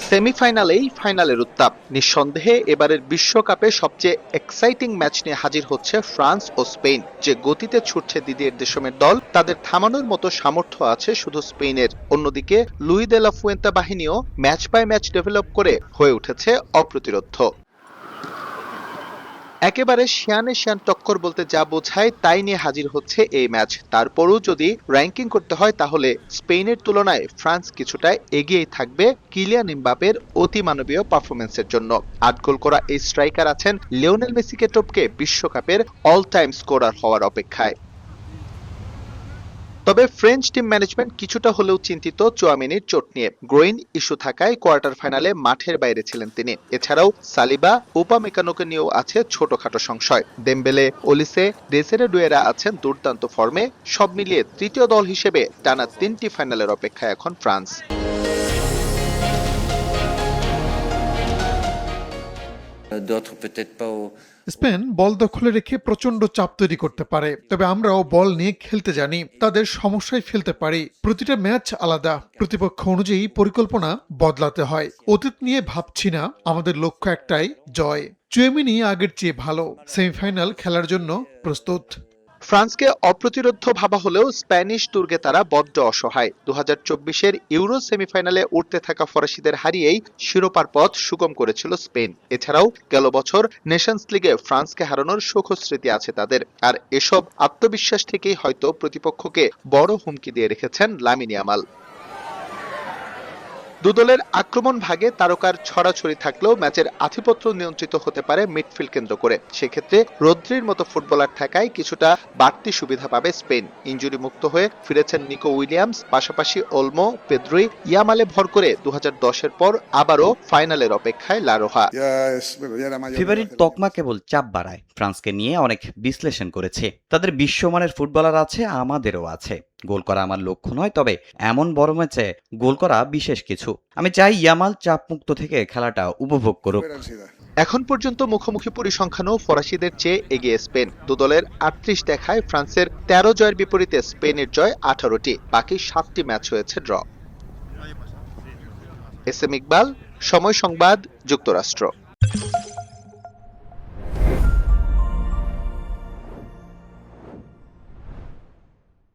সেমিফাইনালেই ফাইনালের উত্তাপ। নিঃসন্দেহে এবারের বিশ্বকাপে সবচেয়ে এক্সাইটিং ম্যাচ নিয়ে হাজির হচ্ছে ফ্রান্স ও স্পেন। যে গতিতে ছুটছে দিদিয়ের দেশমের দল, তাদের থামানোর মতো সামর্থ্য আছে শুধু স্পেনের। অন্যদিকে লুই দে লা ফুয়েন্তা বাহিনীও ম্যাচ বাই ম্যাচ ডেভেলপ করে হয়ে উঠেছে অপ্রতিরোধ্য। একেবারে শিয়ানে শিয়ান টক্কর বলতে যা বোঝায় তাই নিয়ে হাজির হচ্ছে এই ম্যাচ। তারপরও যদি র্যাঙ্কিং করতে হয় তাহলে স্পেনের তুলনায় ফ্রান্স কিছুটা এগিয়েই থাকবে কিলিয়ান এমবাপের অতিমানবীয় পারফরম্যান্সের জন্য। ৮ গোল করা এই স্ট্রাইকার আছেন লিওনেল মেসিকে টপকে বিশ্বকাপের অল টাইম স্কোরার হওয়ার অপেক্ষায়। তবে ফ্রেঞ্চ টিম ম্যানেজমেন্ট কিছুটা হলেও চিন্তিত চুয়ামেনির চোট নিয়ে। গ্রোইন ইস্যু থাকায় কোয়ার্টার ফাইনালে মাঠের বাইরে ছিলেন তিনি। এছাড়াও সালিবা, উপামেকানোকে নিয়েও আছে ছোটখাটো সংশয়। দেমবেলে, ওলিসে, দেসেরে ডুয়েরা আছেন দুর্দান্ত ফর্মে। সব মিলিয়ে তৃতীয় দল হিসেবে টানা ৩টি ফাইনালের অপেক্ষায় এখন ফ্রান্স। স্পেন বল দখলে রেখে প্রচন্ড চাপ তৈরি করতে পারে, তবে আমরাও বল নিয়ে খেলতে জানি, তাদের সমস্যায় ফেলতে পারি। প্রতিটা ম্যাচ আলাদা, প্রতিপক্ষ অনুযায়ী পরিকল্পনা বদলাতে হয়। অতীত নিয়ে ভাবছি না, আমাদের লক্ষ্য একটাই, জয়। চুয়েমিনি আগের চেয়ে ভালো, সেমিফাইনাল খেলার জন্য প্রস্তুত। ফ্রান্সকে অপ্রতিরোধ্য ভাবা হলেও স্প্যানিশ দুর্গে তারা বড্ড অসহায়। ২০২৪-এর ইউরো সেমিফাইনালে উঠতে থাকা ফরাসিদের হারিয়েই শিরোপার পথ সুগম করেছিল স্পেন। এছাড়াও গেল বছর নেশনস লিগে ফ্রান্সকে হারানোর সুখস্মৃতি আছে তাদের। আর এসব আত্মবিশ্বাস থেকেই হয়তো প্রতিপক্ষকে বড় হুমকি দিয়ে রেখেছেন লামিন ইয়ামাল। দুদলের আক্রমণ ভাগে তারকার ছড়াছড়ি থাকলেও ম্যাচের আধিপত্য নিয়ন্ত্রিত হতে পারে মিডফিল্ড কেন্দ্র করে। সেক্ষেত্রে রদ্রির মতো ফুটবলার থাকায় কিছুটা বাড়তি সুবিধা পাবে স্পেন। ইনজুরি মুক্ত হয়ে ফিরেছেন নিকো উইলিয়ামস, পাশাপাশি ওলমো, পেদ্রি, ইয়ামালে ভর করে ২০১০-এর পর আবারও ফাইনালের অপেক্ষায় লারোহা। ফেভারিট তকমা কেবল চাপ বাড়ায়। ফ্রান্সকে নিয়ে অনেক বিশ্লেষণ করেছে। তাদের বিশ্বমানের ফুটবলার আছে, আমাদেরও আছে। গোল করা আমার লক্ষ্য নয়, তবে এমন বড় ম্যাচে গোল করা বিশেষ কিছু। আমি চাই ইয়ামাল চাপমুক্ত থেকে খেলাটা উপভোগ করুক। এখন পর্যন্ত মুখোমুখি পরিসংখ্যানও ফরাসিদের চেয়ে এগিয়ে স্পেন। দুদলের ৩৮ দেখায় ফ্রান্সের ১৩ জয়ের বিপরীতে স্পেনের জয় ১৮টি, বাকি ৭টি ম্যাচ হয়েছে ড্র। এস এম ইকবাল, সময় সংবাদ, যুক্তরাষ্ট্র।